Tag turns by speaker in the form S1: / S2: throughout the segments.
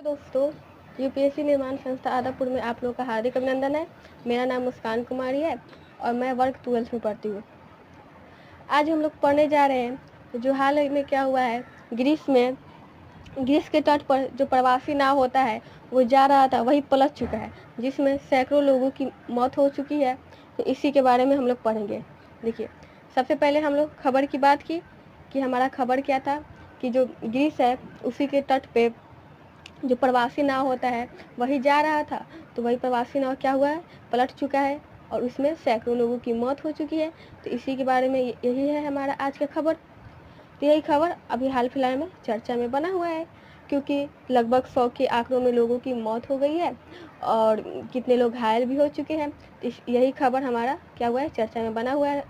S1: दोस्तों, यूपीएससी निर्माण संस्था आदापुर में आप लोगों का हार्दिक अभिनंदन है। मेरा नाम मुस्कान कुमारी है और मैं वर्ग 12 में पढ़ती हूँ। आज हम लोग पढ़ने जा रहे हैं जो हाल ही में क्या हुआ है। ग्रीस के तट पर जो प्रवासी नाव होता है वो जा रहा था, वही पलट चुका है, जिसमें सैकड़ों लोगों की मौत हो चुकी है। तो इसी के बारे में हम लोग पढ़ेंगे। देखिए, सबसे पहले हम लोग खबर की बात की कि हमारा खबर क्या था कि जो ग्रीस है उसी के तट पे जो प्रवासी नाव होता है वही जा रहा था। तो वही प्रवासी नाव क्या हुआ है, पलट चुका है और उसमें सैकड़ों लोगों की मौत हो चुकी है। तो इसी के बारे में यही है हमारा आज का खबर। तो यही खबर अभी हाल फिलहाल में चर्चा में बना हुआ है, क्योंकि लगभग 100 के आंकड़ों में लोगों की मौत हो गई है और कितने लोग घायल भी हो चुके हैं। तो यही खबर हमारा क्या हुआ है, चर्चा में बना हुआ है।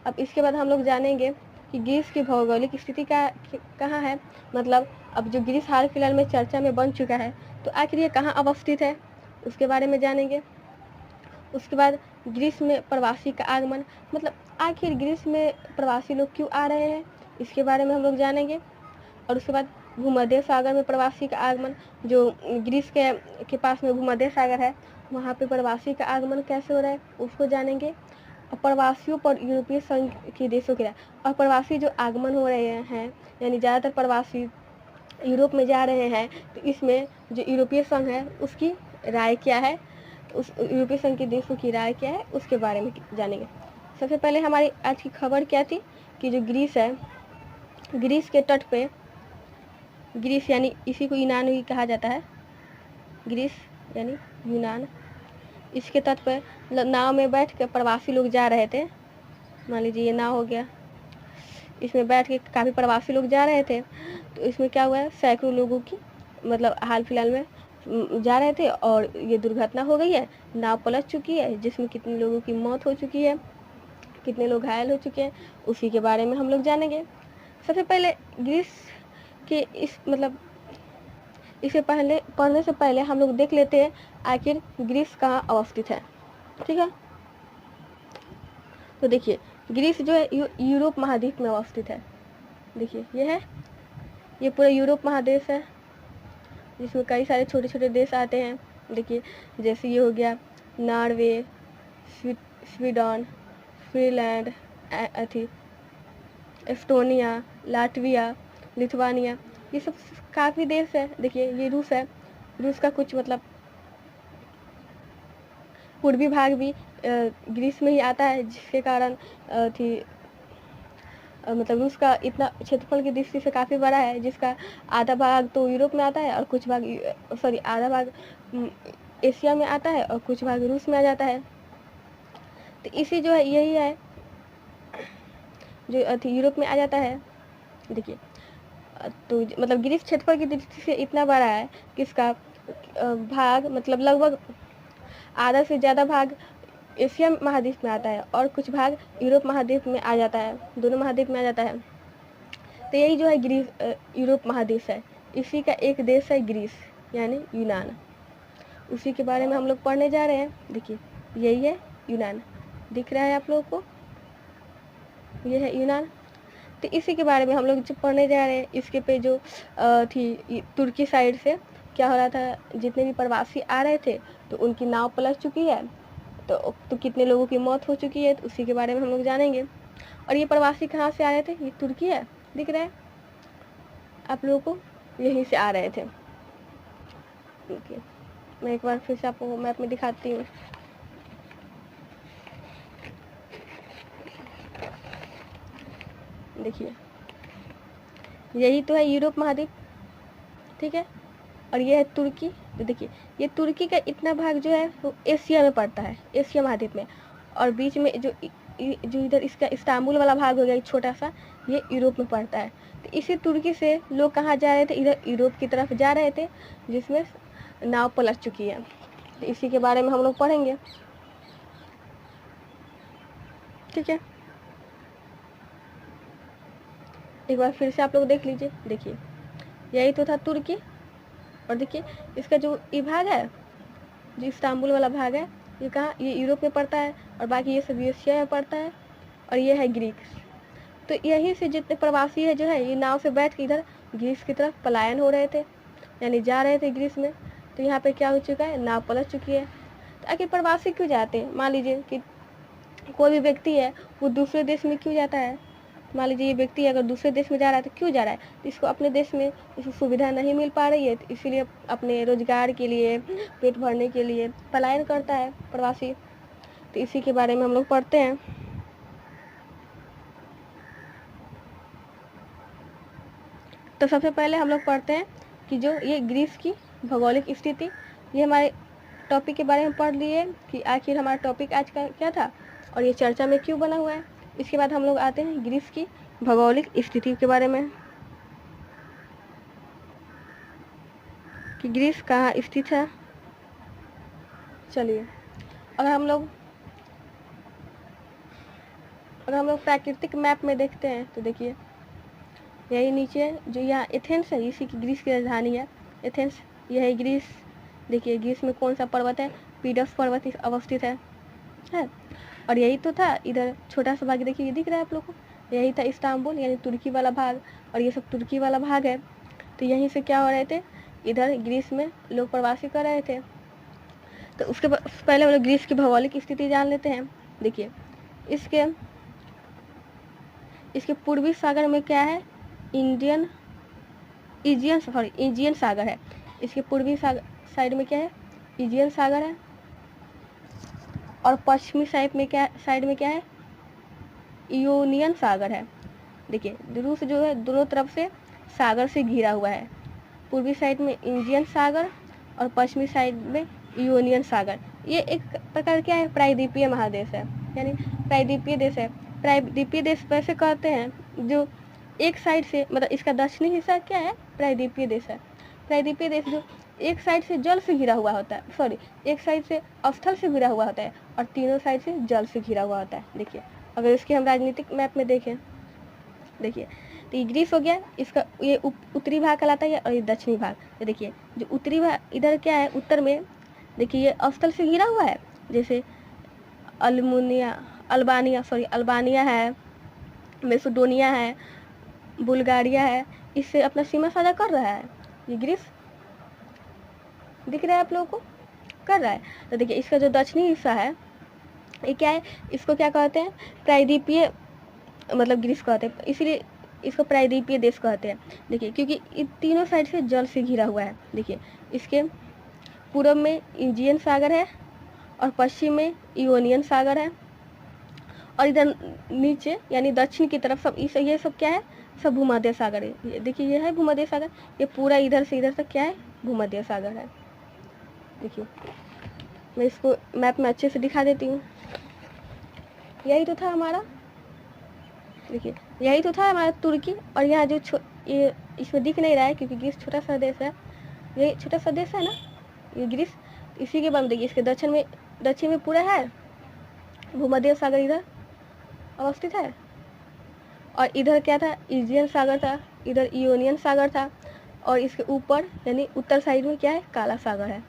S1: अब इसके बाद हम लोग जानेंगे कि ग्रीस की भौगोलिक स्थिति कहाँ है। मतलब अब जो ग्रीस हाल फिलहाल में चर्चा में बन चुका है, तो आखिर ये कहाँ अवस्थित है, उसके बारे में जानेंगे। उसके बाद ग्रीस में प्रवासी का आगमन, मतलब आखिर ग्रीस में प्रवासी लोग क्यों आ रहे हैं, इसके बारे में हम लोग जानेंगे। और उसके बाद भूमध्य सागर में प्रवासी का आगमन, जो ग्रीस के पास में भूमध्य सागर है, वहाँ पे प्रवासी का आगमन कैसे हो रहा है उसको जानेंगे। और प्रवासियों पर यूरोपीय संघ के देशों की राय, और प्रवासी जो आगमन हो रहे हैं, यानी ज़्यादातर प्रवासी यूरोप में जा रहे हैं, तो इसमें जो यूरोपीय संघ है उसकी राय क्या है, उस यूरोपीय संघ के देशों की राय क्या है, उसके बारे में जानेंगे। सबसे पहले हमारी आज की खबर क्या थी कि जो ग्रीस है, ग्रीस के तट पे, ग्रीस यानी इसी को यूनान भी कहा जाता है, ग्रीस यानी यूनान, इसके तट पर नाव में बैठ कर प्रवासी लोग जा रहे थे। मान लीजिए ये नाव हो गया, इसमें बैठ के काफ़ी प्रवासी लोग जा रहे थे। तो इसमें क्या हुआ है, सैकड़ों लोगों की, मतलब हाल फिलहाल में जा रहे थे और ये दुर्घटना हो गई है, नाव पलट चुकी है, जिसमें कितने लोगों की मौत हो चुकी है, कितने लोग घायल हो चुके हैं, उसी के बारे में हम लोग जानेंगे। सबसे पहले ग्रीस के इसे पहले पढ़ने से पहले हम लोग देख लेते हैं आखिर ग्रीस कहाँ अवस्थित है। ठीक है, तो देखिए ग्रीस जो है यूरोप महाद्वीप में अवस्थित है। देखिए ये पूरा यूरोप महादेश है, जिसमें कई सारे छोटे छोटे देश आते हैं। देखिए जैसे ये हो गया Norway, Sweden, Finland, Estonia, Latvia, Lithuania, ये सब काफ़ी देश है। देखिए ये रूस है, रूस का कुछ मतलब पूर्वी भाग भी ग्रीस में ही आता है, जिसके कारण मतलब रूस का इतना क्षेत्रफल की दृष्टि से काफ़ी बड़ा है, जिसका आधा भाग तो यूरोप में आता है और कुछ भाग आधा भाग एशिया में आता है और कुछ भाग रूस में आ जाता है। तो इसी जो है यही है जो यूरोप में आ जाता है। देखिए तो मतलब ग्रीस क्षेत्रफल की दृष्टि से इतना बड़ा है कि इसका भाग मतलब लगभग आधा से ज़्यादा भाग एशिया महाद्वीप में आता है और कुछ भाग यूरोप महाद्वीप में आ जाता है, दोनों महाद्वीप में आ जाता है। तो यही जो है ग्रीस यूरोप महादेश है, इसी का एक देश है ग्रीस यानी यूनान। उसी के बारे में हम लोग पढ़ने जा रहे हैं। देखिए यही है यूनान, दिख रहा है आप लोगों को, ये है यूनान। तो इसी के बारे में हम लोग जो पढ़ने जा रहे हैं, इसके पे जो थी तुर्की साइड से क्या हो रहा था, जितने भी प्रवासी आ रहे थे तो उनकी नाव पलट चुकी है, तो कितने लोगों की मौत हो चुकी है, तो उसी के बारे में हम लोग जानेंगे। और ये प्रवासी कहाँ से आ रहे थे, ये तुर्की है, दिख रहा है आप लोगों को, यहीं से आ रहे थे। मैं एक बार फिर से आपको मैप में दिखाती हूँ। देखिए यही तो है यूरोप महाद्वीप, ठीक है, और ये है तुर्की। तो देखिए ये तुर्की का इतना भाग जो है वो एशिया में पड़ता है, एशिया महाद्वीप में, और बीच में जो इधर इसका इस्तांबुल वाला भाग हो गया छोटा सा, ये यूरोप में पड़ता है। तो इसी तुर्की से लोग कहाँ जा रहे थे, इधर यूरोप की तरफ जा रहे थे, जिसमें नाव पलट चुकी है। तो इसी के बारे में हम लोग पढ़ेंगे, ठीक है। एक बार फिर से आप लोग देख लीजिए। देखिए यही तो था तुर्की, और देखिए इसका जो ये भाग है, जो इस्तांबुल वाला भाग है, ये कहाँ, ये यूरोप में पड़ता है, और बाकी ये सब एशिया में पड़ता है, और ये है ग्रीस। तो यहीं से जितने प्रवासी है जो है, ये नाव से बैठ के इधर ग्रीस की तरफ पलायन हो रहे थे, यानी जा रहे थे ग्रीस में, तो यहाँ पे क्या हो चुका है, नाव पलट चुकी है। तो आखिर प्रवासी क्यों जाते हैं? मान लीजिए कि कोई भी व्यक्ति है वो दूसरे देश में क्यों जाता है? मान लीजिए ये व्यक्ति अगर दूसरे देश में जा रहा है तो क्यों जा रहा है? तो इसको अपने देश में इसको सुविधा नहीं मिल पा रही है, तो इसीलिए अपने रोजगार के लिए, पेट भरने के लिए पलायन करता है प्रवासी। तो इसी के बारे में हम लोग पढ़ते हैं। तो सबसे पहले हम लोग पढ़ते हैं कि जो ये ग्रीस की भौगोलिक स्थिति, ये हमारे टॉपिक के बारे में पढ़ लिए कि आखिर हमारा टॉपिक आज का क्या था और ये चर्चा में क्यों बना हुआ है। इसके बाद हम लोग आते हैं ग्रीस की भौगोलिक स्थिति के बारे में कि ग्रीस कहाँ स्थित है। चलिए, अगर हम लोग प्राकृतिक मैप में देखते हैं तो देखिए यही नीचे जो यहाँ एथेंस है, इसी की ग्रीस की राजधानी है एथेंस। यह है ग्रीस। देखिए ग्रीस में कौन सा पर्वत है, पीडस पर्वत अवस्थित है। और यही तो था इधर छोटा सा भाग, देखिए ये दिख रहा है आप लोग को, यही था इस्तांबुल यानी तुर्की वाला भाग, और ये सब तुर्की वाला भाग है। तो यहीं से क्या हो रहे थे, इधर ग्रीस में लोग प्रवासी कर रहे थे। तो उसके पहले हम लोग ग्रीस की भौगोलिक स्थिति जान लेते हैं। देखिए इसके पूर्वी सागर में क्या है, एजियन सागर है। इसके पूर्वी साइड में क्या है, एजियन सागर है, और पश्चिमी साइड में क्या है, इयोनियन सागर है। देखिए रूस जो है दोनों तरफ से सागर से घिरा हुआ है। पूर्वी साइड में एजियन सागर और पश्चिमी साइड में इयोनियन सागर। ये एक प्रकार क्या है, प्रायद्वीपीय महादेश है, यानी प्रायद्वीपीय देश है। प्रायद्वीपीय देश वैसे कहते हैं जो एक साइड से, मतलब इसका दक्षिणी हिस्सा क्या है, प्रायद्वीपीय देश है। प्रायद्वीपीय देश जो एक साइड से जल से घिरा हुआ होता है, सॉरी एक साइड से स्थल से घिरा हुआ होता है और तीनों साइड से जल से घिरा हुआ होता है। देखिए अगर इसके हम राजनीतिक मैप में देखें, देखिए तो ये ग्रीस हो गया, इसका ये उत्तरी भाग कहलाता है और ये दक्षिणी भाग। तो देखिए जो उत्तरी भाग इधर क्या है, उत्तर में देखिए ये स्थल से घिरा हुआ है, जैसे अल्बानिया है, मैसेडोनिया है, बुल्गारिया है, इससे अपना सीमा साझा कर रहा है। ये ग्रीस दिख रहा है आप लोगों को, कर रहा है। तो देखिए इसका जो दक्षिणी हिस्सा है ये क्या है, इसको क्या कहते हैं, प्रायद्वीपीय, मतलब ग्रीस कहते हैं, इसीलिए इसको प्रायद्वीपीय देश कहते हैं। देखिए क्योंकि इन तीनों साइड से जल से घिरा हुआ है। देखिए इसके पूर्व में एजियन सागर है और पश्चिम में इयोनियन सागर है, और इधर नीचे यानी दक्षिण की तरफ सब ये सब क्या है, सब भूमध्य सागर है। देखिए ये है भूमध्य सागर, ये पूरा इधर से इधर तक क्या है, भूमध्य सागर है। देखिए मैं इसको मैप में अच्छे से दिखा देती हूँ। यही तो था हमारा, देखिए यही तो था हमारा तुर्की, और यहाँ जो ये इसमें दिख नहीं रहा है क्योंकि ग्रीस छोटा सा देश है, ये छोटा सा देश है ना ये ग्रीस, इसी के बाद देखिए इसके दक्षिण में पूरा है भूमध्य सागर इधर अवस्थित है, और इधर क्या था, एजियन सागर था, इधर इयोनियन सागर था, और इसके ऊपर यानी उत्तर साइड में क्या है, काला सागर है।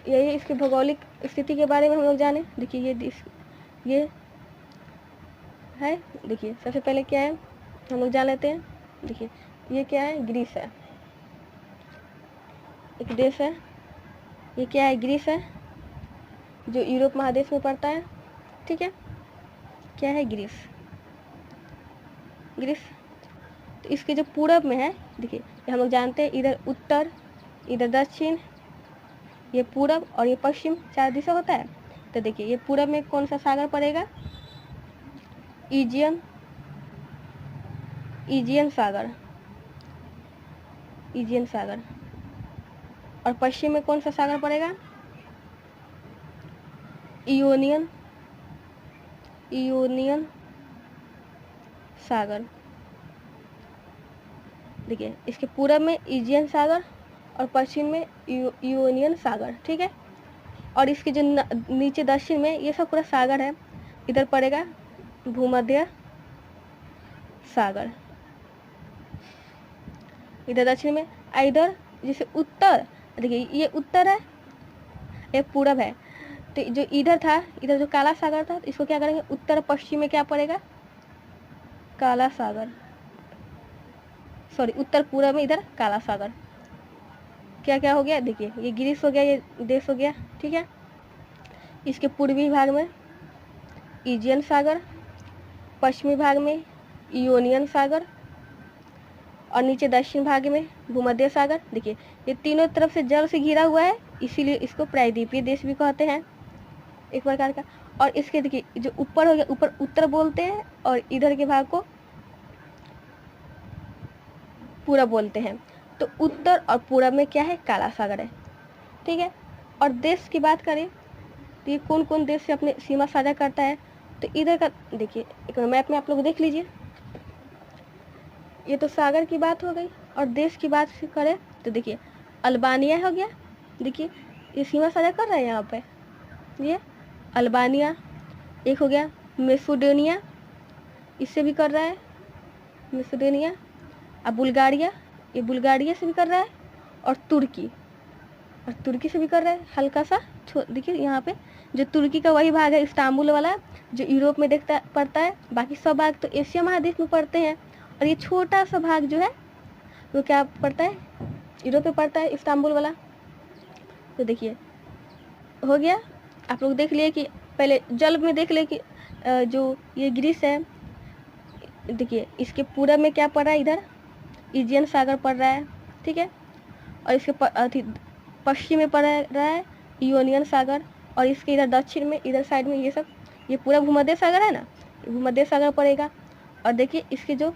S1: यही इसकी भौगोलिक स्थिति के बारे में हम लोग जाने। देखिए ये है, देखिए सबसे पहले क्या है हम लोग जान लेते हैं। देखिए ये क्या है, ग्रीस है, एक देश है, ये क्या है, ग्रीस है, जो यूरोप महादेश में पड़ता है। ठीक है, क्या है, ग्रीस। तो इसके जो पूरब में है, देखिए हम लोग जानते हैं इधर उत्तर, इधर दक्षिण, ये पूरब और ये पश्चिम, 4 दिशा होता है। तो देखिए ये पूरब में कौन सा सागर पड़ेगा, एजियन सागर, और पश्चिम में कौन सा सागर पड़ेगा, इयोनियन सागर। देखिए इसके पूरब में एजियन सागर और पश्चिम में इयोनियन सागर। ठीक है, और इसके जो नीचे दक्षिण में ये सब पूरा सागर है, इधर पड़ेगा भूमध्य सागर, इधर दक्षिण में। इधर जैसे उत्तर, देखिए ये उत्तर है, ये पूरब है, तो जो इधर था, इधर जो काला सागर था, तो इसको क्या करेंगे, उत्तर पश्चिम में क्या पड़ेगा, काला सागर, सॉरी उत्तर पूरब में इधर काला सागर। क्या क्या हो गया, देखिए ये ग्रीस हो गया, ये देश हो गया, ठीक है। इसके पूर्वी भाग में एजियन सागर, पश्चिमी भाग में इयोनियन सागर और नीचे दक्षिण भाग में भूमध्य सागर। देखिए ये तीनों तरफ से जल से घिरा हुआ है, इसीलिए इसको प्रायद्वीपीय देश भी कहते हैं एक प्रकार का। और इसके देखिए जो ऊपर हो गया, ऊपर उत्तर बोलते हैं और इधर के भाग को पूरब बोलते हैं। तो उत्तर और पूरब में क्या है, काला सागर है, ठीक है। और देश की बात करें तो ये कौन कौन देश से अपने सीमा साझा करता है, तो इधर का देखिए एक मैप में आप लोग देख लीजिए। ये तो सागर की बात हो गई। और देश की बात करें तो देखिए अल्बानिया हो गया, देखिए ये सीमा साझा कर रहा है यहाँ पे, ये अल्बानिया। एक हो गया मेसिडोनिया, इससे भी कर रहा है मेसिडोनिया। अब बुल्गारिया, ये बुल्गारिया से भी कर रहा है। और तुर्की से भी कर रहा है, हल्का सा देखिए यहाँ पे जो तुर्की का वही भाग है इस्तांबुल वाला, जो यूरोप में पड़ता है। बाकी सब भाग तो एशिया महाद्वीप में पड़ते हैं। और ये छोटा सा भाग जो है वो क्या पड़ता है, यूरोप में पड़ता है, इस्तांबुल वाला। तो देखिए हो गया, आप लोग देख लिए कि पहले जल में देख ले कि जो ये ग्रीस है, देखिए इसके पूरब में क्या पड़ रहा है, इधर एजियन सागर पड़ रहा है, ठीक है। और इसके पश्चिम में पड़ रहा है इयोनियन सागर। और इसके इधर दक्षिण में, इधर साइड में ये पूरा भूमध्य सागर है ना, भूमध्य सागर पड़ेगा। और देखिए इसके जो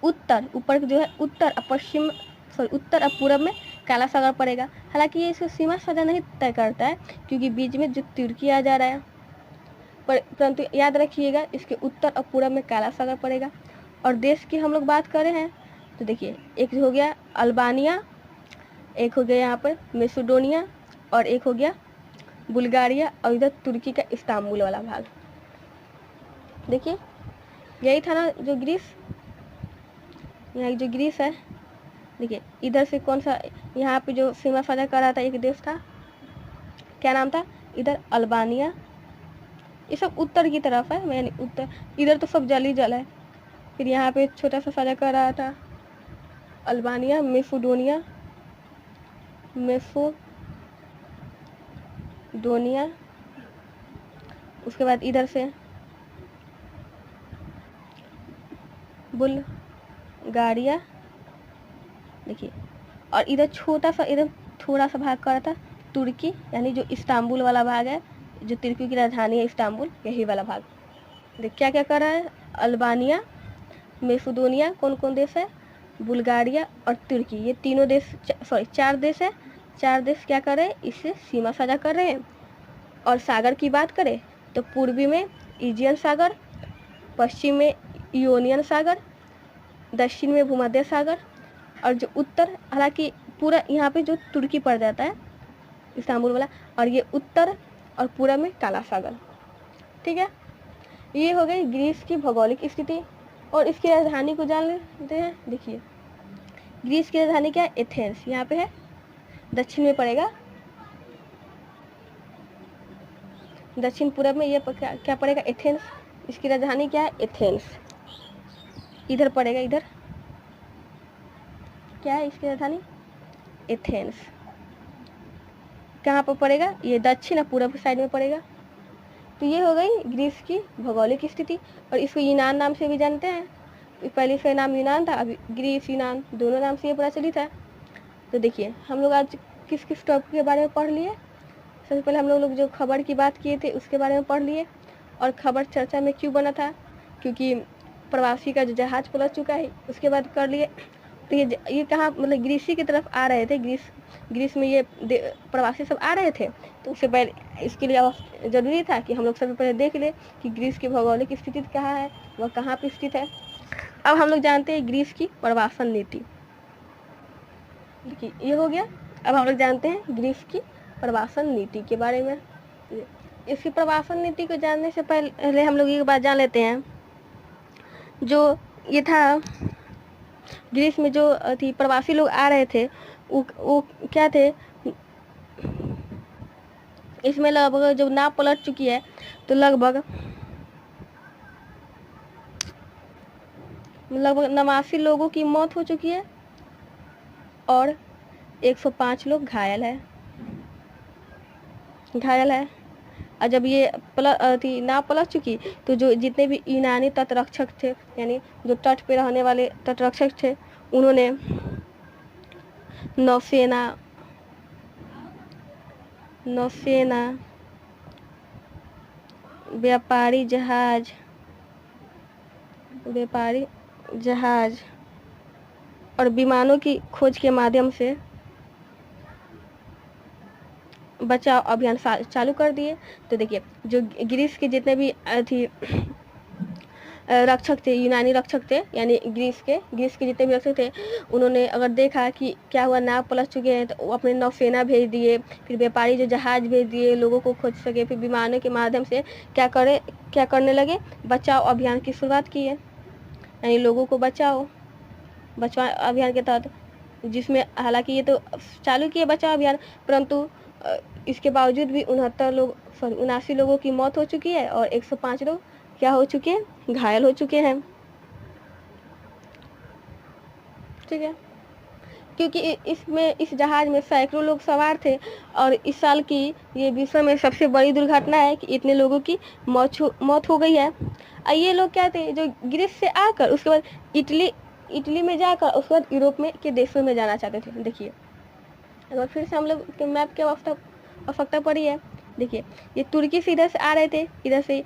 S1: ऊपर जो है उत्तर और पूरब में काला सागर पड़ेगा। हालांकि ये इसको सीमा साझा नहीं तय करता है क्योंकि बीच में जो तुर्की आ जा रहा है, परंतु याद रखिएगा इसके उत्तर और पूरब में काला सागर पड़ेगा। और देश की हम लोग बात कर रहे हैं तो देखिए एक हो गया अल्बानिया, एक हो गया यहाँ पर मेसिडोनिया और एक हो गया बुल्गारिया और इधर तुर्की का इस्तांबुल वाला भाग। देखिए यही था ना जो ग्रीस, यहाँ जो ग्रीस है, देखिए इधर से कौन सा यहाँ पे जो सीमा साझा कर रहा था एक देश था, क्या नाम था, इधर अल्बानिया। ये सब उत्तर की तरफ है, यानी उत्तर, इधर तो सब जल ही जल है। फिर यहाँ पे छोटा सा साझा कर रहा था अल्बानिया, मेसिडोनिया। उसके बाद इधर से बुल्गारिया, देखिए। और इधर छोटा सा, इधर थोड़ा सा भाग कर रहा था तुर्की, यानी जो इस्तांबुल वाला भाग है, जो तुर्की की राजधानी है इस्तांबुल, यही वाला भाग। देख क्या क्या कर रहा है, अल्बानिया, मेसिडोनिया, कौन कौन देश है, बुल्गारिया और तुर्की, ये तीनों देश, चार देश है। चार देश क्या कर रहे हैं, इससे सीमा साझा कर रहे हैं। और सागर की बात करें तो पूर्वी में एजियन सागर, पश्चिम में इयोनियन सागर, दक्षिण में भूमध्य सागर और जो उत्तर, हालांकि पूरा यहाँ पे जो तुर्की पड़ जाता है इस्तांबुल वाला, और ये उत्तर और पूरब में काला सागर, ठीक है। ये हो गई ग्रीस की भौगोलिक स्थिति। और इसकी राजधानी को जान लेते हैं। देखिए ग्रीस की राजधानी क्या है, एथेंस, यहाँ पे है, दक्षिण में पड़ेगा, दक्षिण पूरब में ये क्या पड़ेगा, एथेंस। इसकी राजधानी क्या है, एथेंस, इधर पड़ेगा, इधर क्या है इसकी राजधानी, एथेंस। कहाँ पर पड़ेगा, ये दक्षिण और पूरब साइड में पड़ेगा। तो ये हो गई ग्रीस की भौगोलिक स्थिति। और इसको यूनान नाम से भी जानते हैं, पहले इसका नाम यूनान था, अभी ग्रीस यूनान दोनों नाम से ये प्रचलित है। तो देखिए हम लोग आज किस किस टॉपिक के बारे में पढ़ लिए। सबसे पहले हम लोग जो खबर की बात किए थे उसके बारे में पढ़ लिए। और खबर चर्चा में क्यों बना था, क्योंकि प्रवासी का जो जहाज पलट चुका है, उसके बाद कर लिए। तो ये कहाँ, मतलब ग्रीसी की तरफ आ रहे थे, ग्रीस में ये प्रवासी सब आ रहे थे। तो उससे पहले इसके लिए ज़रूरी था कि हम लोग सबसे पहले देख ले कि ग्रीस की भौगोलिक स्थिति कहाँ है, वह कहाँ पर स्थित है। अब हम लोग जानते हैं ग्रीस की प्रवासन नीति, देखिए ये हो गया। अब हम लोग जानते हैं ग्रीस की प्रवासन नीति के बारे में। इसकी प्रवासन नीति को जानने से पहले हम लोग ये बात जान लेते हैं, जो ये था ग्रीस में जो थी प्रवासी लोग आ रहे थे, वो क्या थे, इसमें लगभग जब नाव पलट चुकी है तो लगभग 89 लोगों की मौत हो चुकी है और 105 लोग घायल है। और जब ये नाव पलट चुकी तो जो जितने भी यूनानी तटरक्षक थे, यानी जो तट पे रहने वाले तटरक्षक थे, उन्होंने नौसेना व्यापारी जहाज और विमानों की खोज के माध्यम से बचाव अभियान चालू कर दिए। तो देखिए, जो ग्रीस के जितने भी रक्षक थे, यूनानी रक्षक थे, यानी ग्रीस के जितने भी रक्षक थे, उन्होंने अगर देखा कि क्या हुआ, नाव पलट चुके हैं, तो वो अपने नौसेना भेज दिए, फिर व्यापारी जो जहाज भेज दिए लोगों को खोज सके, फिर विमानों के माध्यम से क्या करने लगे, बचाव अभियान की शुरुआत की है, यानी लोगों को बचाव अभियान के तहत, जिसमें हालांकि ये तो चालू किए बचाव अभियान, परंतु इसके बावजूद भी 79 लोगों की मौत हो चुकी है और 105 लोग क्या हो चुके हैं, घायल हो चुके हैं। ठीक है, क्योंकि इस जहाज में सैकड़ों लोग सवार थे और इस साल की ये विश्व में सबसे बड़ी दुर्घटना है कि इतने लोगों की मौत हो गई है। और ये लोग क्या थे, जो ग्रीस से आकर उसके बाद इटली में जाकर उसके बाद यूरोप में के देशों में जाना चाहते थे। देखिए, अगर फिर से हम लोग के मैप की आवश्यकता पड़ी है। देखिए, ये तुर्की से इधर से आ रहे थे, इधर से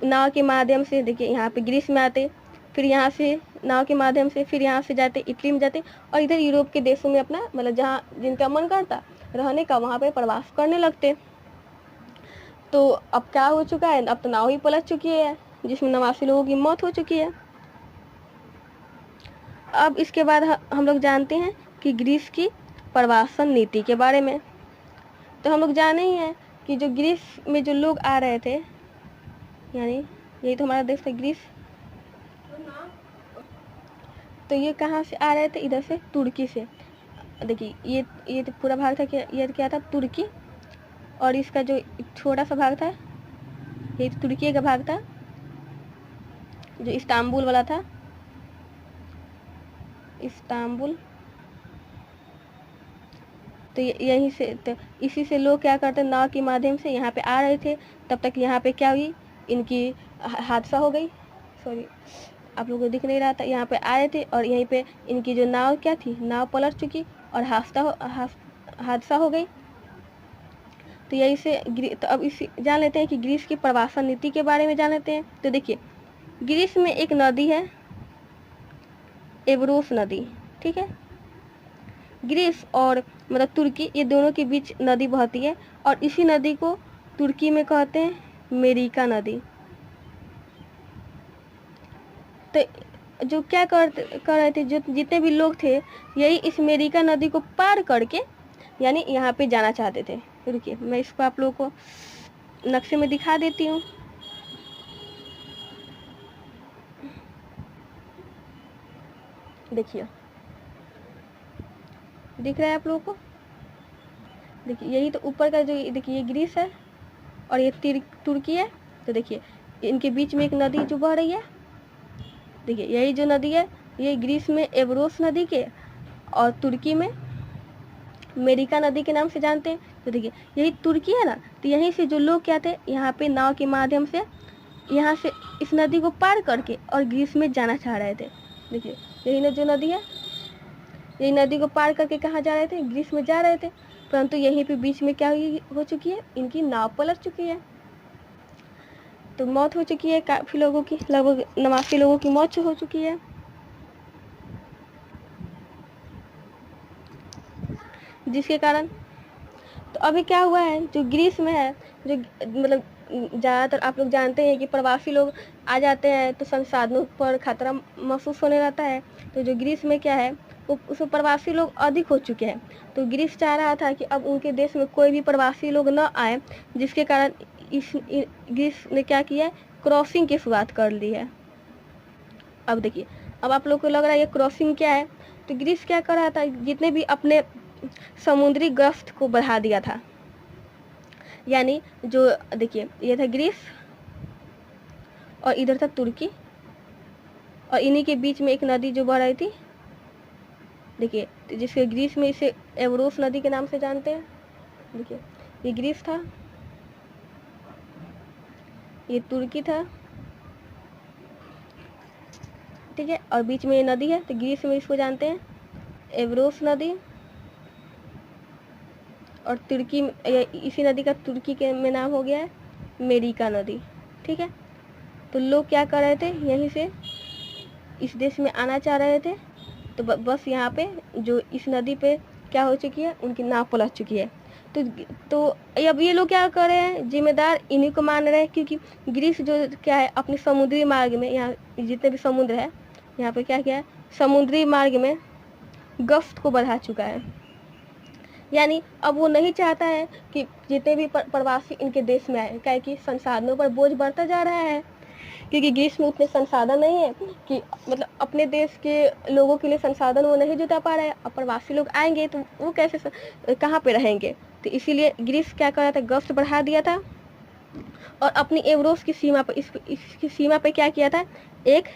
S1: नाव के माध्यम से, देखिए यहाँ पे ग्रीस में आते, फिर यहाँ से नाव के माध्यम से फिर यहाँ से जाते इटली में जाते और इधर यूरोप के देशों में अपना मतलब जहाँ जिनका मन करता रहने का वहाँ पे प्रवास करने लगते। तो अब क्या हो चुका है, अब तो नाव ही पलट चुकी है जिसमें 89 लोगों की मौत हो चुकी है। अब इसके बाद हम लोग जानते हैं कि ग्रीस की प्रवासन नीति के बारे में। तो हम लोग जाने ही हैं कि जो ग्रीस में जो लोग आ रहे थे, यानी यही तो हमारा देश था ग्रीस, तो ये कहाँ से आ रहे थे, इधर से तुर्की से। देखिए, ये तो पूरा भाग था, ये क्या था, तुर्की, और इसका जो छोटा सा भाग था ये तो तुर्की का भाग था जो इस्तांबुल वाला था, इस्तांबुल। तो यहीं से, तो इसी से लोग क्या करते, नाव के माध्यम से यहाँ पे आ रहे थे। तब तक यहाँ पे क्या हुई, इनकी हादसा हो गई, सॉरी आप लोगों को दिख नहीं रहा था, यहाँ पे आए थे और यहीं पे इनकी जो नाव क्या थी, नाव पलट चुकी और हादसा हो गई। तो यही से तो अब इसी जान लेते हैं कि ग्रीस की प्रवासन नीति के बारे में जान लेते हैं। तो देखिए, ग्रीस में एक नदी है, एवरोस नदी, ठीक है। ग्रीस और मतलब तुर्की, ये दोनों के बीच नदी बहती है और इसी नदी को तुर्की में कहते हैं मेरिका नदी। तो जो क्या कर रहे थे, जो जितने भी लोग थे, यही इस मेरिका नदी को पार करके यानी यहाँ पे जाना चाहते थे। रुकिए, मैं इसको आप लोगों को नक्शे में दिखा देती हूँ। देखिए, दिख रहा है आप लोगों को, देखिए यही तो ऊपर का जो, देखिए ये ग्रीस है और ये तुर्की है। तो देखिए, इनके बीच में एक नदी जो बह रही है, देखिए यही जो नदी है, ये ग्रीस में एवरोस नदी के और तुर्की में मेरिका नदी के नाम से जानते हैं। तो देखिए, यही तुर्की है ना, तो यहीं से जो लोग क्या थे, यहाँ पे नाव के माध्यम से यहाँ से इस नदी को पार करके और ग्रीस में जाना चाह रहे थे। देखिए, यही ना जो नदी है, यही नदी को पार करके कहाँ जा रहे थे, ग्रीस में जा रहे थे, परंतु यहीं पे बीच में क्या हो चुकी है, इनकी नाव पलट चुकी है। तो मौत हो चुकी है काफ़ी लोगों की, लगभग 89 लोगों की मौत हो चुकी है। जिसके कारण तो अभी क्या हुआ है, जो ग्रीस में है, जो मतलब ज़्यादातर आप लोग जानते हैं कि प्रवासी लोग आ जाते हैं तो संसाधनों पर खतरा महसूस होने लगता है। तो जो ग्रीस में क्या है, वो उसमें प्रवासी लोग अधिक हो चुके हैं। तो ग्रीस चाह रहा था कि अब उनके देश में कोई भी प्रवासी लोग न आए, जिसके कारण ग्रीस ने क्या किया है, क्रॉसिंग की शुरुआत कर ली है। अब देखिए, अब आप लोग को लग रहा है ये क्रॉसिंग क्या है, तो ग्रीस क्या कर रहा था, जितने भी अपने समुद्री गश्त को बढ़ा दिया था। यानी जो देखिए, ये था ग्रीस और इधर था तुर्की और इन्हीं के बीच में एक नदी जो बह रही थी, देखिए, तो जिसके ग्रीस में इसे एवरोस नदी के नाम से जानते हैं। देखिए, ये ग्रीस था, ये तुर्की था, ठीक है, और बीच में ये नदी है, तो ग्रीस में इसको जानते हैं एवरोस नदी, और तुर्की इसी नदी का तुर्की के में नाम हो गया है मेरिका नदी, ठीक है। तो लोग क्या कर रहे थे, यहीं से इस देश में आना चाह रहे थे, तो बस यहाँ पे जो इस नदी पे क्या हो चुकी है, उनकी नाव पलट चुकी है। तो अब ये लोग क्या कर रहे हैं, जिम्मेदार इन्हीं को मान रहे हैं, क्योंकि ग्रीस जो क्या है अपने समुद्री मार्ग में, यहाँ जितने भी समुद्र है यहाँ पे क्या क्या है, समुद्री मार्ग में गश्त को बढ़ा चुका है। यानी अब वो नहीं चाहता है कि जितने भी प्रवासी इनके देश में आए, क्या कि संसाधनों पर बोझ बढ़ता जा रहा है, क्योंकि ग्रीस में उतने संसाधन नहीं है कि मतलब अपने देश के लोगों के लिए संसाधन वो नहीं जुटा पा रहा है। अब प्रवासी लोग आएंगे तो वो कैसे कहाँ पे रहेंगे, तो इसीलिए ग्रीस क्या कर रहा था, गश्त बढ़ा दिया था, और अपनी एवरोस की सीमा पर इसकी सीमा पे क्या किया था, एक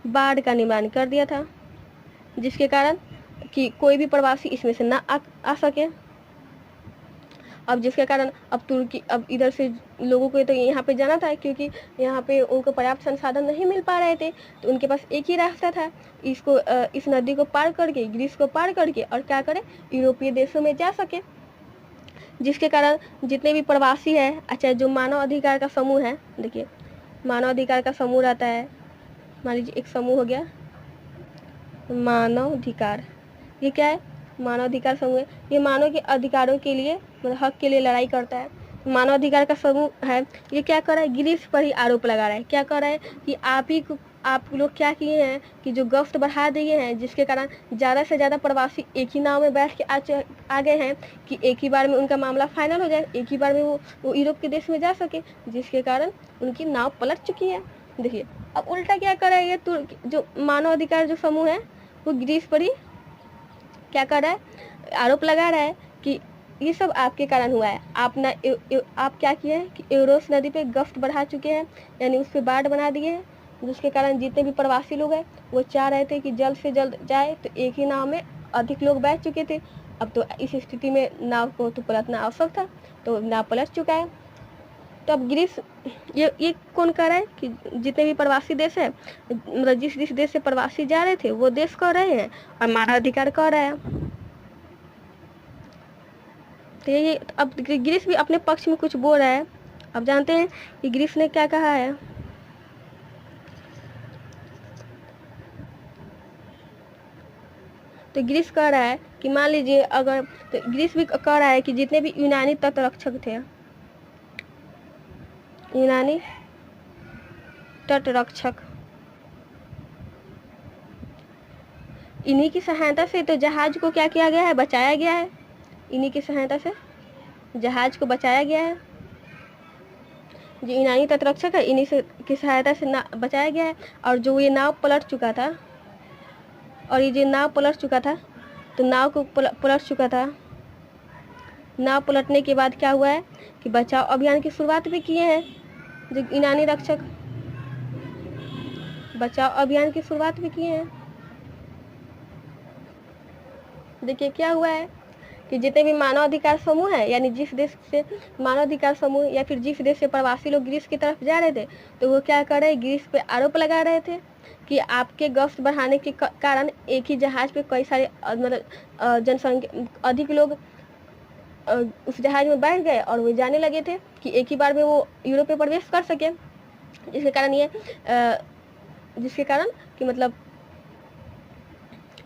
S1: बाढ़ का निर्माण कर दिया था, जिसके कारण कि कोई भी प्रवासी इसमें से ना आ सके। अब जिसके कारण अब तुर्की, अब इधर से लोगों को तो यहाँ पे जाना था, क्योंकि यहाँ पे उनको पर्याप्त संसाधन नहीं मिल पा रहे थे, तो उनके पास एक ही रास्ता था, इसको इस नदी को पार करके, ग्रीस को पार करके, और क्या करें, यूरोपीय देशों में जा सके। जिसके कारण जितने भी प्रवासी है, अच्छा जो मानव अधिकार का समूह है, देखिए मानव अधिकार का समूह रहता है, मान लीजिए एक समूह हो गया मानव अधिकार, ये क्या है, मानव अधिकार समूह है, ये मानव के अधिकारों के लिए मतलब हक के लिए लड़ाई करता है। मानव अधिकार का समूह है, ये क्या कर रहा है, ग्रीस पर ही आरोप लगा रहा है, क्या कर रहा है कि आप लोग क्या किए हैं कि जो गश्त बढ़ा दिए हैं, जिसके कारण ज़्यादा से ज़्यादा प्रवासी एक ही नाव में बैठ के आ गए हैं कि एक ही बार में उनका मामला फाइनल हो जाए, एक ही बार में वो यूरोप के देश में जा सके, जिसके कारण उनकी नाव पलट चुकी है। देखिए अब उल्टा क्या कर रहा है, ये जो मानव अधिकार जो समूह है वो ग्रीस पर ही क्या कर रहा है, आरोप लगा रहा है कि ये सब आपके कारण हुआ है, आप क्या किए हैं कि एवरोस नदी पे गश्त बढ़ा चुके हैं, यानी उस पर बाढ़ बना दिए हैं, जिसके कारण जितने भी प्रवासी लोग हैं वो चाह रहे थे कि जल्द से जल्द जाए, तो एक ही नाव में अधिक लोग बैठ चुके थे। अब तो इस स्थिति में नाव को तो पलटना आवश्यक था, तो नाव पलट चुका है। तो अब ग्रीस ये कौन कर रहा है कि जितने भी प्रवासी देश है, मतलब जिस देश से प्रवासी जा रहे थे वो देश कर रहे हैं और मानव अधिकार कर रहा है। तो ये अब ग्रीस भी अपने पक्ष में कुछ बोल रहा है। अब जानते हैं कि ग्रीस ने क्या कहा है, तो ग्रीस कह रहा है कि मान लीजिए अगर, तो ग्रीस भी कह रहा है कि जितने भी यूनानी तटरक्षक थे, यूनानी तटरक्षक, इन्हीं की सहायता से तो जहाज को क्या किया गया है, बचाया गया है, इन्हीं की सहायता से जहाज को बचाया गया है। जो यूनानी तटरक्षक है इन्हीं से की सहायता से बचाया गया है। और जो ये नाव पलट चुका था, और ये जो नाव पलट चुका था, तो नाव को पलट चुका था, नाव पलटने के बाद क्या हुआ है कि बचाव अभियान की शुरुआत भी किए हैं जो यूनानी रक्षक, बचाव अभियान की शुरुआत भी किए हैं। देखिए क्या हुआ है कि जितने भी मानव अधिकार समूह है, यानी जिस देश से मानव अधिकार समूह या फिर जिस देश से प्रवासी लोग ग्रीस की तरफ जा रहे थे, तो वो क्या कर रहे, ग्रीस पे आरोप लगा रहे थे कि आपके गश्त बढ़ाने के कारण एक ही जहाज पे कई सारे मतलब जनसंख्या अधिक लोग उस जहाज में बैठ गए और वो जाने लगे थे कि एक ही बार में वो यूरोप में प्रवेश कर सके, जिसके कारण कि मतलब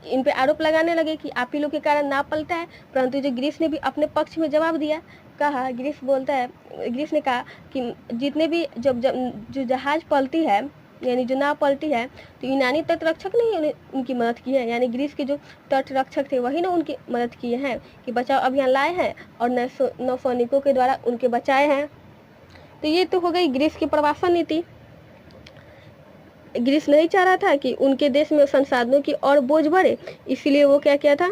S1: इन पे आरोप लगाने लगे कि आप ही लोग के कारण ना पलटा है। परंतु जो ग्रीस ने भी अपने पक्ष में जवाब दिया, कहा, ग्रीस ने कहा कि जितने भी जब जो जहाज पलटी है, यानी जो नाव पलटी है, तो यूनानी तटरक्षक ने उनकी मदद की है, यानी ग्रीस के जो तटरक्षक थे वही ने उनकी मदद किए हैं कि बचाव अभियान लाए हैं और नौसैनिकों के द्वारा उनके बचाए हैं। तो ये तो हो गई ग्रीस की प्रवासन नीति। ग्रीस नहीं चाह रहा था कि उनके देश में संसाधनों की और बोझ बढ़े, इसीलिए वो क्या किया था,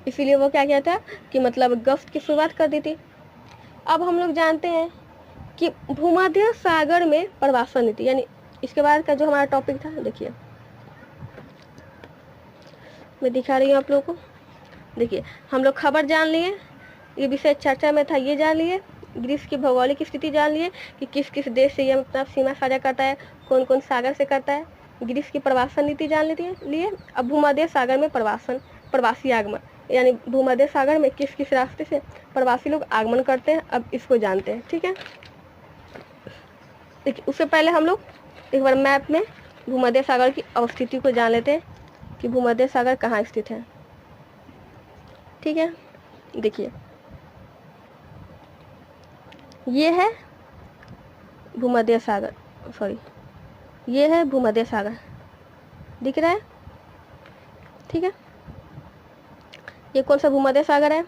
S1: इसीलिए वो क्या किया था कि मतलब गश्त की शुरुआत कर दी थी। अब हम लोग जानते हैं कि भूमध्य सागर में प्रवासन नीति, यानी इसके बाद का जो हमारा टॉपिक था, देखिए मैं दिखा रही हूँ आप लोगों को। देखिए हम लोग खबर जान लिए, ये विषय चर्चा में था, ये जान लिए, ग्रीस की भौगोलिक स्थिति जान लिए कि किस किस देश से ये अपना सीमा साझा करता है, कौन कौन सागर से करता है। ग्रीस की प्रवासन नीति जान लिए। अब भूमध्य सागर में प्रवासी आगमन, यानी भूमध्य सागर में किस किस रास्ते से प्रवासी लोग आगमन करते हैं, अब इसको जानते हैं। ठीक है, देखिए उससे पहले हम लोग एक बार मैप में भूमध्य सागर की अवस्थिति को जान लेते हैं कि भूमध्य सागर कहाँ स्थित है। ठीक है, देखिए ये है भूमध्य सागर, ये है भूमध्य सागर, दिख रहा है। ठीक है, ये कौन सा भूमध्य सागर है,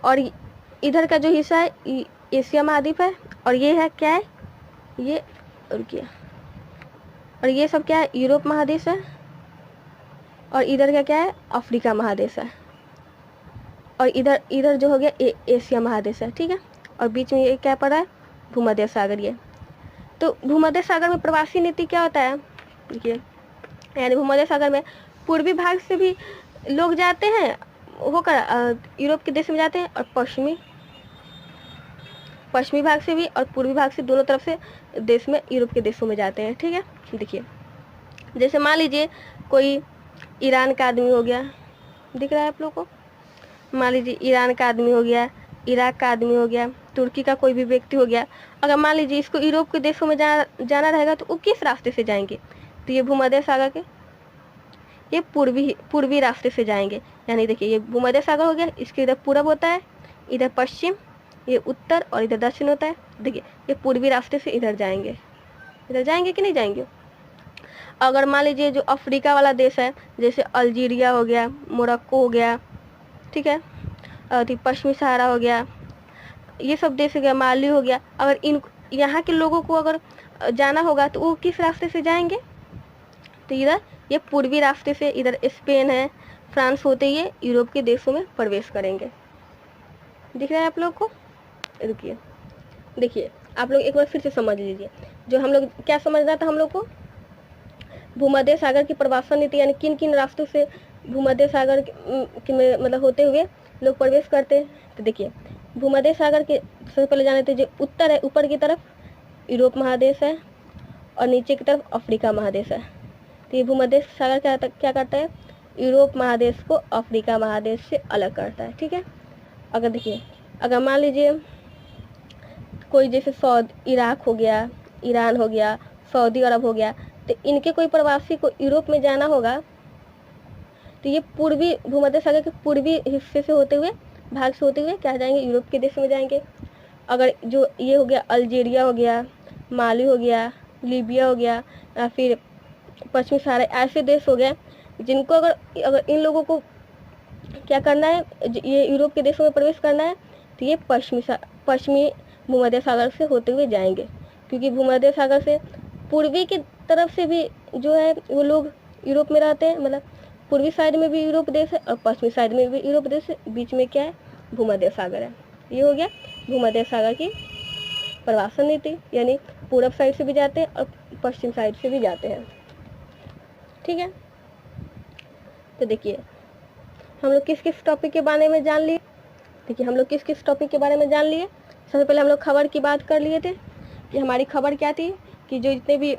S1: और इधर का जो हिस्सा है एशिया महाद्वीप है, और ये है क्या है, ये रुकिए, और ये सब क्या है, यूरोप महादेश है, और इधर का क्या है, अफ्रीका महादेश है, और इधर जो हो गया एशिया महादेश है। ठीक है, और बीच में ये क्या पड़ा है, भूमध्य सागर। ये तो भूमध्य सागर में प्रवासी नीति क्या होता है, देखिए यानी भूमध्य सागर में पूर्वी भाग से भी लोग जाते हैं होकर यूरोप के देश में जाते हैं, और पश्चिमी भाग से भी और पूर्वी भाग से दोनों तरफ से देश में यूरोप के देशों में जाते हैं। ठीक है, देखिए जैसे मान लीजिए कोई ईरान का आदमी हो गया, दिख रहा है आप लोग को, मान लीजिए ईरान का आदमी हो गया, इराक का आदमी हो गया, तुर्की का कोई भी व्यक्ति हो गया, अगर मान लीजिए इसको यूरोप के देशों में जाना रहेगा तो वो किस रास्ते से जाएंगे, तो ये भूमध्य सागर के ये पूर्वी रास्ते से जाएंगे। यानी देखिए ये भूमध्य सागर हो गया, इसके इधर पूरब होता है, इधर पश्चिम, ये उत्तर और इधर दक्षिण होता है। देखिए ये पूर्वी रास्ते से इधर जाएंगे कि नहीं जाएंगे। अगर मान लीजिए जो अफ्रीका वाला देश है, जैसे अल्जीरिया हो गया, मोरक्को हो गया, ठीक है, पश्चिमी सहारा हो गया, ये सब देश हो गया, माली हो गया, अगर इन यहाँ के लोगों को अगर जाना होगा तो वो किस रास्ते से जाएंगे, तो इधर ये पूर्वी रास्ते से, इधर स्पेन है, फ्रांस होते हुए यूरोप के देशों में प्रवेश करेंगे। दिख रहा है आप लोग को, रुकिए देखिए आप लोग एक बार फिर से समझ लीजिए, जो हम लोग क्या समझना था हम लोग को, भूमध्य सागर की प्रवासन नीति, यानी किन किन रास्तों से भूमध्य सागर के मतलब होते हुए लोग प्रवेश करते हैं। तो देखिए भूमध्य सागर के सबसे पहले जाने थे, जो उत्तर है, ऊपर की तरफ यूरोप महादेश है और नीचे की तरफ अफ्रीका महादेश है। तो ये भूमध्य सागर क्या करता है, यूरोप महादेश को अफ्रीका महादेश से अलग करता है। ठीक है, अगर देखिए अगर मान लीजिए कोई जैसे इराक हो गया, ईरान हो गया, सऊदी अरब हो गया, तो इनके कोई प्रवासी को यूरोप में जाना होगा तो ये पूर्वी भूमध्य सागर के पूर्वी हिस्से से होते हुए भाग से होते हुए क्या जाएंगे, यूरोप के देश में जाएंगे। अगर जो ये हो गया अल्जीरिया हो गया, माली हो गया, लीबिया हो गया, या फिर पश्चिमी सहारा, ऐसे देश हो गए जिनको अगर इन लोगों को क्या करना है, ये यूरोप के देशों में प्रवेश करना है, तो ये पश्चिमी भूमध्य सागर से होते हुए जाएंगे, क्योंकि भूमध्य सागर से पूर्वी की तरफ से भी जो है वो लोग यूरोप में रहते हैं, मतलब पूर्वी साइड में भी यूरोप देश है और पश्चिमी साइड में भी यूरोप देश है, बीच में क्या है, भूमध्य सागर है। ये हो गया भूमध्य सागर की प्रवासन नीति, यानी पूरब साइड से भी जाते हैं और पश्चिम साइड से भी जाते हैं। ठीक है, तो देखिए हम लोग किस किस टॉपिक के बारे में जान लिए, देखिए हम लोग किस किस टॉपिक के बारे में जान लिए। सबसे पहले हम लोग खबर की बात कर लिए थे कि हमारी खबर क्या थी, कि जो जितने भी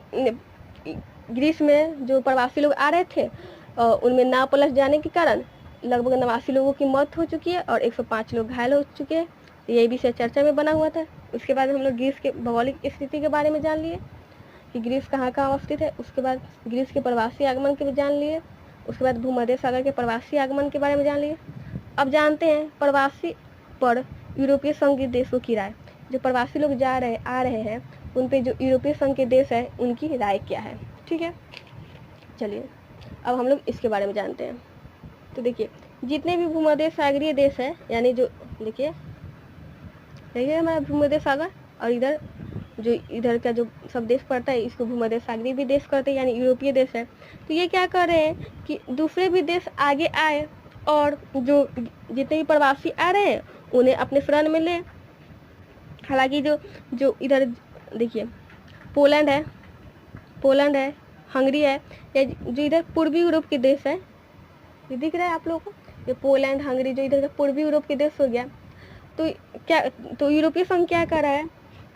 S1: ग्रीस में जो प्रवासी लोग आ रहे थे उनमें नाव पलट जाने के कारण लगभग 89 लोगों की मौत हो चुकी है और 105 लोग घायल हो चुके हैं। यही विषय चर्चा में बना हुआ था। उसके बाद हम लोग ग्रीस के भौगोलिक स्थिति के बारे में जान लिए कि ग्रीस कहाँ कहाँ अवस्थित है। उसके बाद ग्रीस के प्रवासी आगमन के भी जान लिए। उसके बाद भूमध्य सागर के प्रवासी आगमन के बारे में जान लिए। अब जानते हैं प्रवासी पर यूरोपीय संघ के देशों की राय। जो प्रवासी लोग आ रहे हैं उन पे जो यूरोपीय संघ के देश है उनकी राय क्या है। ठीक है, चलिए अब हम लोग इसके बारे में जानते हैं। तो देखिए जितने भी भूमध्य सागरीय देश है, यानी जो देखिए हमारा भूमध्य सागर और इधर का जो सब देश पड़ता है इसको भूमध्य सागरीय भी देश कहते हैं, यानी यूरोपीय देश है। तो ये क्या कर रहे हैं कि दूसरे भी देश आगे आए और जो जितने भी प्रवासी आ रहे हैं उन्हें अपने शरण में ले। हालांकि जो जो इधर देखिए पोलैंड है, हंगरी है, या जो इधर पूर्वी यूरोप के देश है, ये दिख रहा है आप लोगों को, ये पोलैंड हंगरी जो इधर का पूर्वी यूरोप के देश हो गया। तो क्या, तो यूरोपीय संघ क्या कर रहा है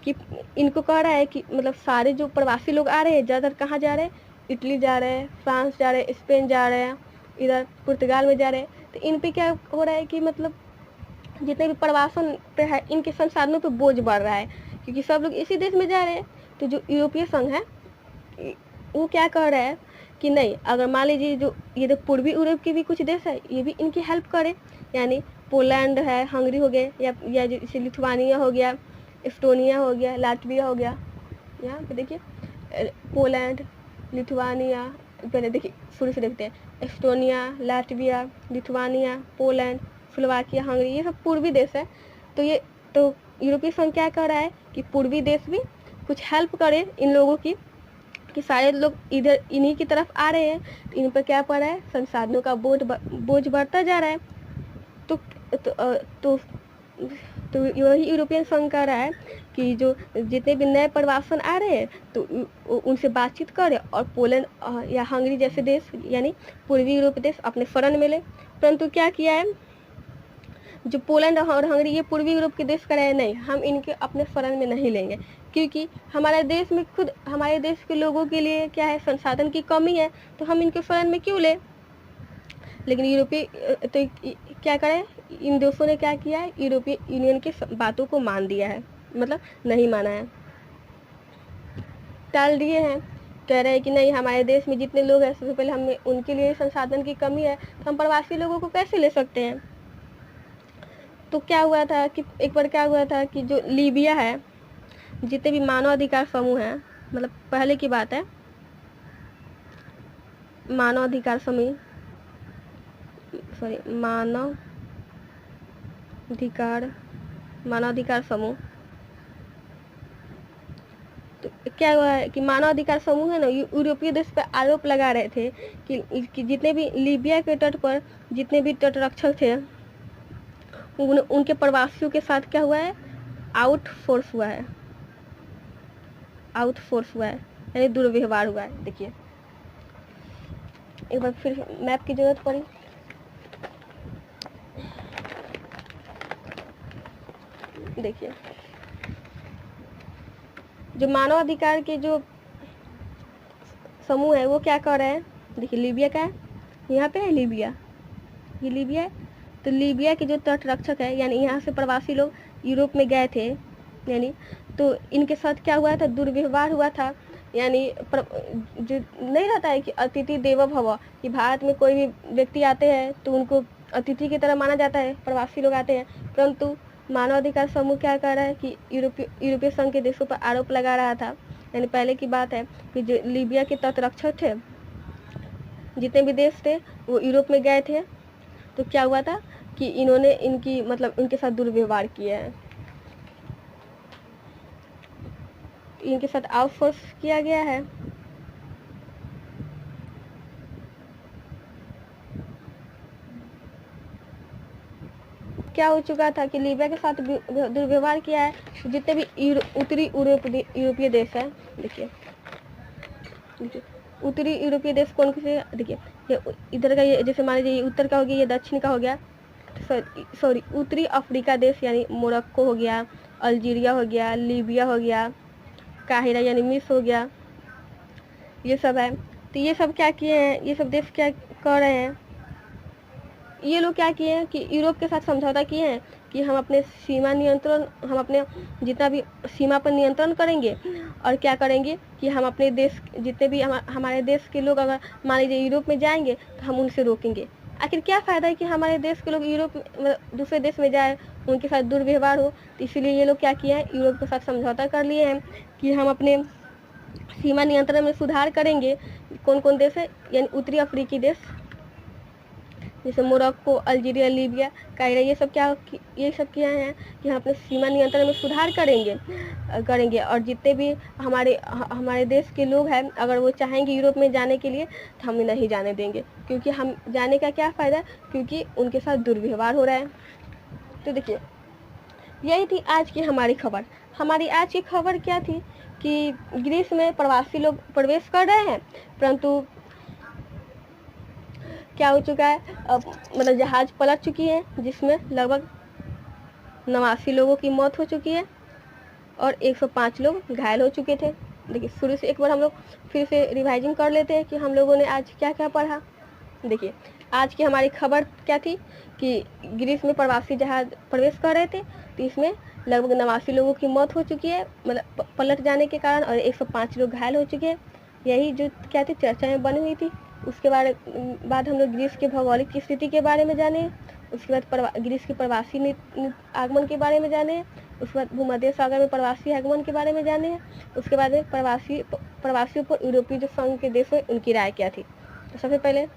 S1: कि इनको कह रहा है कि मतलब सारे जो प्रवासी लोग आ रहे हैं ज़्यादातर कहाँ जा रहे हैं, इटली जा रहे हैं, फ्रांस जा रहे हैं, स्पेन जा रहे हैं, इधर पुर्तगाल में जा रहे हैं। तो इन पे क्या हो रहा है कि मतलब जितने भी प्रवासन पे है इनके संसाधनों पे बोझ बढ़ रहा है, क्योंकि सब लोग इसी देश में जा रहे हैं। तो जो यूरोपीय संघ है वो क्या कह रहा है कि नहीं, अगर मान लीजिए जो ये तो पूर्वी यूरोप के भी कुछ देश है ये भी इनकी हेल्प करे, यानी पोलैंड है, हंगरी हो गए, या जैसे लिथुआनिया हो गया, एस्टोनिया हो गया, लाटविया हो गया। यहाँ पे देखिए पोलैंड, लिथुआनिया, पहले देखिए शुरू से देखते हैं, Estonia, Latvia, Lithuania, Poland, Slovakia, Hungary, ये सब पूर्वी देश है। तो यूरोपीय संघ क्या कह रहा है कि पूर्वी देश भी कुछ हेल्प करे इन लोगों की, कि सारे लोग इधर इन्हीं की तरफ आ रहे हैं, तो इन पर क्या पड़ रहा है, संसाधनों का बोझ बढ़ता जा रहा है। तो तो तो, तो वही यूरोपियन संघ कह रहा है कि जो जितने भी नए प्रवासन आ रहे हैं तो उनसे बातचीत करें और पोलैंड या हंगरी जैसे देश यानी पूर्वी यूरोप देश अपने शरण में ले। परंतु क्या किया है, जो पोलैंड और हंगरी ये पूर्वी यूरोप के देश का रहे, नहीं हम इनके अपने शरण में नहीं लेंगे, क्योंकि हमारे देश में खुद हमारे देश के लोगों के लिए क्या है, संसाधन की कमी है, तो हम इनके शरण में क्यों लें। लेकिन यूरोपीय तो क्या करें, इन देशों ने क्या किया है, यूरोपीय यूनियन की बातों को मान दिया है, मतलब नहीं माना है, टाल दिए हैं। कह रहे हैं कि नहीं, हमारे देश में जितने लोग हैं सबसे पहले हमें उनके लिए संसाधन की कमी है, तो हम प्रवासी लोगों को कैसे ले सकते हैं। तो क्या हुआ था कि एक बार क्या हुआ था कि जो लीबिया है, जितने भी मानव अधिकार समूह हैं, मतलब पहले की बात है, मानव अधिकार समूह मानव अधिकार समूह, तो क्या हुआ है कि मानव अधिकार समूह है ना, यूरोपीय देश पर आरोप लगा रहे थे कि जितने भी लीबिया के तट पर जितने भी तटरक्षक थे उनके प्रवासियों के साथ क्या हुआ है, आउटफोर्स हुआ है, यानी दुर्व्यवहार हुआ है। देखिए एक बार फिर मैप की जरूरत पड़ी, देखिए जो मानव अधिकार के जो समूह है वो क्या कर रहे हैं, देखिए लीबिया का है, यहाँ पे है लीबिया, ये लीबिया है। तो लीबिया के जो तटरक्षक है, यानी यहाँ से प्रवासी लोग यूरोप में गए थे, यानी तो इनके साथ क्या हुआ था, दुर्व्यवहार हुआ था। यानी जो नहीं रहता है कि अतिथि देवो भव, कि भारत में कोई भी व्यक्ति आते हैं तो उनको अतिथि की तरह माना जाता है, प्रवासी लोग आते हैं, परंतु मानवाधिकार समूह क्या कर रहा है कि यूरोपीय संघ के देशों पर आरोप लगा रहा था। यानी पहले की बात है कि जो लीबिया के तटरक्षक थे, जितने भी देश थे वो यूरोप में गए थे, तो क्या हुआ था कि इन्होंने इनकी मतलब उनके साथ दुर्व्यवहार किया है, इनके साथ आउटफोर्स किया गया है। क्या हो चुका था कि लीबिया के साथ दुर्व्यवहार किया है। जितने भी उत्तरी यूरोपीय देश है, देखिए उत्तरी यूरोपीय देश कौन से, देखिए ये इधर का, ये जैसे मान लीजिए ये उत्तर का हो गया, ये दक्षिण का हो गया, सॉरी उत्तरी अफ्रीका देश यानी मोरक्को हो गया, अल्जीरिया हो गया, लीबिया हो गया, काहिरा यानी मिस्र हो गया, ये सब है। तो ये सब क्या किए हैं, ये सब देश क्या कर रहे हैं, ये लोग क्या किए हैं कि यूरोप के साथ समझौता किए हैं कि हम अपने सीमा नियंत्रण, हम अपने जितना भी सीमा पर नियंत्रण करेंगे, और क्या करेंगे कि हम अपने देश जितने भी हमारे देश के लोग अगर मान लीजिए यूरोप में जाएंगे तो हम उनसे रोकेंगे। आखिर क्या फ़ायदा है कि हमारे देश के लोग यूरोप दूसरे देश में जाए, उनके साथ दुर्व्यवहार हो। तो इसीलिए ये लोग क्या किए हैं, यूरोप के साथ समझौता कर लिए हैं कि हम अपने सीमा नियंत्रण में सुधार करेंगे। कौन कौन देश है, यानी उत्तरी अफ्रीकी देश जैसे मोरक्को, अल्जीरिया, लीबिया, कायरा, ये सब किया हैं कि हम अपने सीमा नियंत्रण में सुधार करेंगे। और जितने भी हमारे देश के लोग हैं अगर वो चाहेंगे यूरोप में जाने के लिए तो हम नहीं जाने देंगे, क्योंकि हम जाने का क्या फ़ायदा, क्योंकि उनके साथ दुर्व्यवहार हो रहा है। तो देखिए यही थी आज की हमारी खबर। हमारी आज की खबर क्या थी कि ग्रीस में प्रवासी लोग प्रवेश कर रहे हैं, परंतु क्या हो चुका है, अब मतलब जहाज पलट चुकी है जिसमें लगभग 89 लोगों की मौत हो चुकी है और 105 लोग घायल हो चुके थे। देखिए शुरू से एक बार हम लोग फिर से रिवाइजिंग कर लेते हैं कि हम लोगों ने आज क्या क्या पढ़ा। देखिए आज की हमारी खबर क्या थी कि ग्रीस में प्रवासी जहाज प्रवेश कर रहे थे, तो इसमें लगभग 89 लोगों की मौत हो चुकी है, मतलब पलट जाने के कारण, और 105 लोग घायल हो चुके हैं। यही जो क्या थी चर्चा में बनी हुई थी। उसके बाद हम लोग ग्रीस के भौगोलिक स्थिति के बारे में जाने, उसके बाद ग्रीस के प्रवासी आगमन के बारे में जाने, उसके बाद भूमध्य सागर में प्रवासी आगमन के बारे में जाने, उसके बाद में प्रवासियों पर यूरोपीय जो संघ के देश है उनकी राय क्या थी। तो सबसे पहले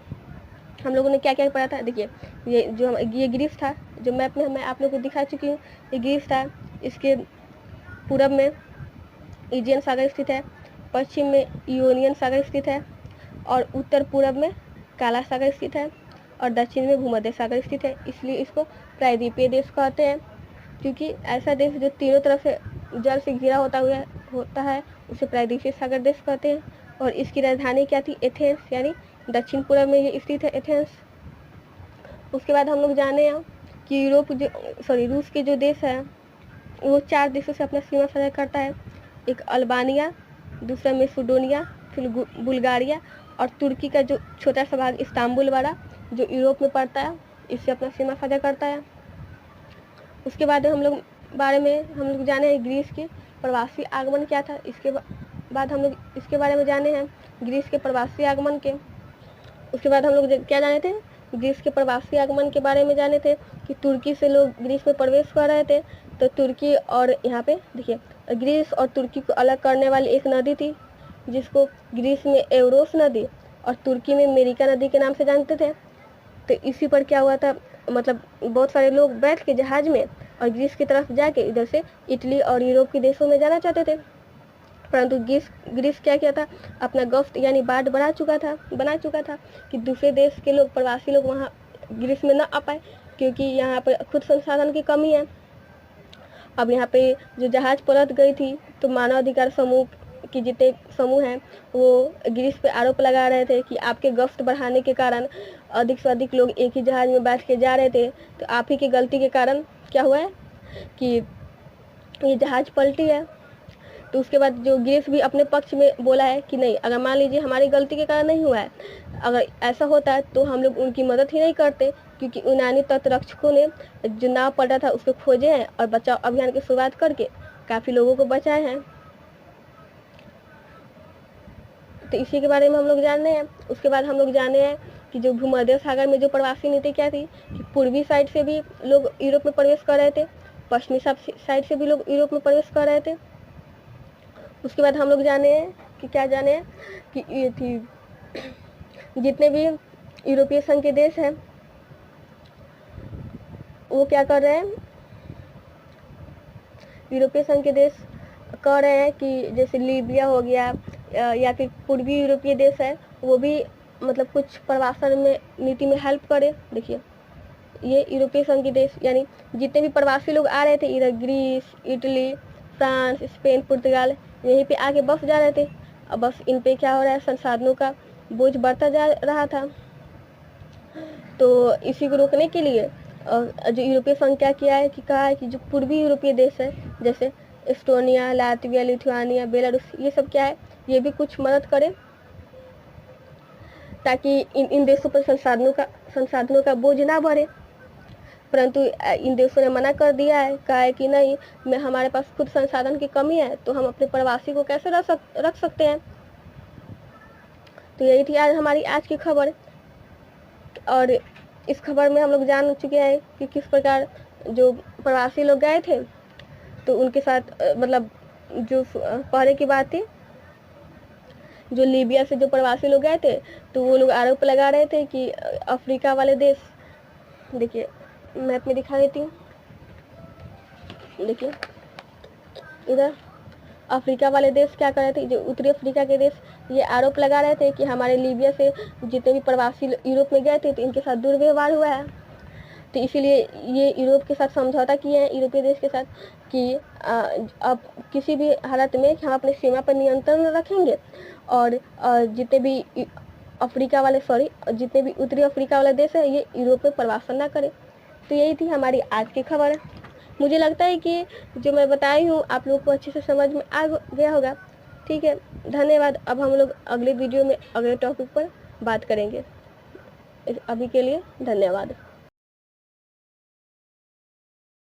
S1: हम लोगों ने क्या क्या पढ़ा था। देखिए ये ग्रीस था, जो मैप में मैं आप लोगों को दिखा चुकी हूँ। ये ग्रीस था, इसके पूरब में एजियन सागर स्थित है, पश्चिम में यूनियन सागर स्थित है, और उत्तर पूरब में काला सागर स्थित है, और दक्षिण में भूमध्य सागर स्थित है। इसलिए इसको प्रायद्वीपीय देश कहते हैं, क्योंकि ऐसा देश जो तीनों तरफ से जल से घिरा होता है उसे प्रायद्वीपीय सागर देश कहते हैं। और इसकी राजधानी क्या थी, एथेंस, यानी दक्षिण पूर्व में ये स्थित है एथेंस। उसके बाद हम लोग जाने कि रूस के जो देश है वो 4 देशों से अपना सीमा साझा करता है। एक अल्बानिया, दूसरा मेसिडोनिया, फिर बुल्गारिया, और तुर्की का जो छोटा सा भाग इस्तांबुल वाला जो यूरोप में पड़ता है, इससे अपना सीमा साझा करता है। उसके बाद हम लोग जाने हैं ग्रीस के प्रवासी आगमन क्या था। इसके बाद हम लोग इसके बारे में जाने हैं ग्रीस के प्रवासी आगमन के। उसके बाद हम लोग क्या जाने थे, ग्रीस के प्रवासी आगमन के बारे में जाने थे कि तुर्की से लोग ग्रीस में प्रवेश कर रहे थे। तो तुर्की और यहाँ पे देखिए ग्रीस और तुर्की को अलग करने वाली एक नदी थी, जिसको ग्रीस में एवरोस नदी और तुर्की में मेरिका नदी के नाम से जानते थे। तो इसी पर क्या हुआ था, मतलब बहुत सारे लोग बैठ के जहाज में और ग्रीस की तरफ जाके इधर से इटली और यूरोप के देशों में जाना चाहते थे, परंतु ग्रीस क्या किया था, अपना गफ्त यानी बाढ़ बना चुका था कि दूसरे देश के लोग प्रवासी लोग वहाँ ग्रीस में न आ पाए, क्योंकि यहाँ पर खुद संसाधन की कमी है। अब यहाँ पे जो जहाज पलट गई थी तो मानवाधिकार समूह के जितने समूह हैं वो ग्रीस पे आरोप लगा रहे थे कि आपके गफ्त बढ़ाने के कारण अधिक से अधिक लोग एक ही जहाज में बैठ के जा रहे थे, तो आप ही की गलती के कारण क्या हुआ है कि ये जहाज पलटी है। तो उसके बाद जो ग्रीस भी अपने पक्ष में बोला है कि नहीं, अगर मान लीजिए हमारी गलती के कारण नहीं हुआ है, अगर ऐसा होता है तो हम लोग उनकी मदद ही नहीं करते, क्योंकि यूनानी तटरक्षकों ने जो नाव पलटा था उसको खोजे हैं और बचाव अभियान की शुरुआत करके काफ़ी लोगों को बचाए हैं। तो इसी के बारे में हम लोग जानने हैं। उसके बाद हम लोग जाने हैं कि जो भूमध्य सागर में जो प्रवासी नीति क्या थी कि पूर्वी साइड से भी लोग यूरोप में प्रवेश कर रहे थे, पश्चिमी साइड से भी लोग यूरोप में प्रवेश कर रहे थे। उसके बाद हम लोग जाने हैं कि क्या जाने हैं कि ये थी जितने भी यूरोपीय संघ के देश हैं वो क्या कर रहे हैं, यूरोपीय संघ के देश कह रहे हैं कि जैसे लीबिया हो गया या फिर पूर्वी यूरोपीय देश है वो भी मतलब कुछ प्रवासन में नीति में हेल्प करे। देखिए ये यूरोपीय संघ के देश यानी जितने भी प्रवासी लोग आ रहे थे, इधर ग्रीस, इटली, फ्रांस, स्पेन, पुर्तगाल, यहीं पे आके बस जा रहे थे। अब बस इन पे क्या हो रहा है, संसाधनों का बोझ बढ़ता जा रहा था। तो इसी को रोकने के लिए जो यूरोपीय संघ क्या किया है कि कहा है कि जो पूर्वी यूरोपीय देश है जैसे एस्टोनिया, लातविया, लिथुआनिया, बेलारूस, ये सब क्या है, ये भी कुछ मदद करे ताकि इन देशों पर संसाधनों का बोझ ना बढ़े। परंतु इन देशों ने मना कर दिया है, कहा है कि नहीं, मैं हमारे पास खुद संसाधन की कमी है तो हम अपने प्रवासी को कैसे रख सकते हैं। तो यही थी हमारी आज की खबर। और इस खबर में हम लोग जान चुके हैं कि किस प्रकार जो प्रवासी लोग गए थे तो उनके साथ मतलब जो पहले की बात थी, जो लीबिया से जो प्रवासी लोग गए थे तो वो लोग आरोप लगा रहे थे कि अफ्रीका वाले देश, देखिए मैप में दिखा देती हूँ, देखिए इधर अफ्रीका वाले देश क्या कर रहे थे, जो उत्तरी अफ्रीका के देश ये आरोप लगा रहे थे कि हमारे लीबिया से जितने भी प्रवासी यूरोप में गए थे तो इनके साथ दुर्व्यवहार हुआ है। तो इसीलिए ये यूरोप के साथ समझौता किए हैं, यूरोपीय देश के साथ, कि अब किसी भी हालत में हम अपनी सीमा पर नियंत्रण रखेंगे और जितने भी अफ्रीका वाले जितने भी उत्तरी अफ्रीका वाले देश है ये यूरोप में प्रवास ना करें। तो यही थी हमारी आज की खबर। मुझे लगता है कि जो मैं बताई हूँ आप लोगों को अच्छे से समझ में आ गया होगा। ठीक है, धन्यवाद। अब हम लोग अगले वीडियो में अगले टॉपिक पर बात करेंगे। अभी के लिए धन्यवाद।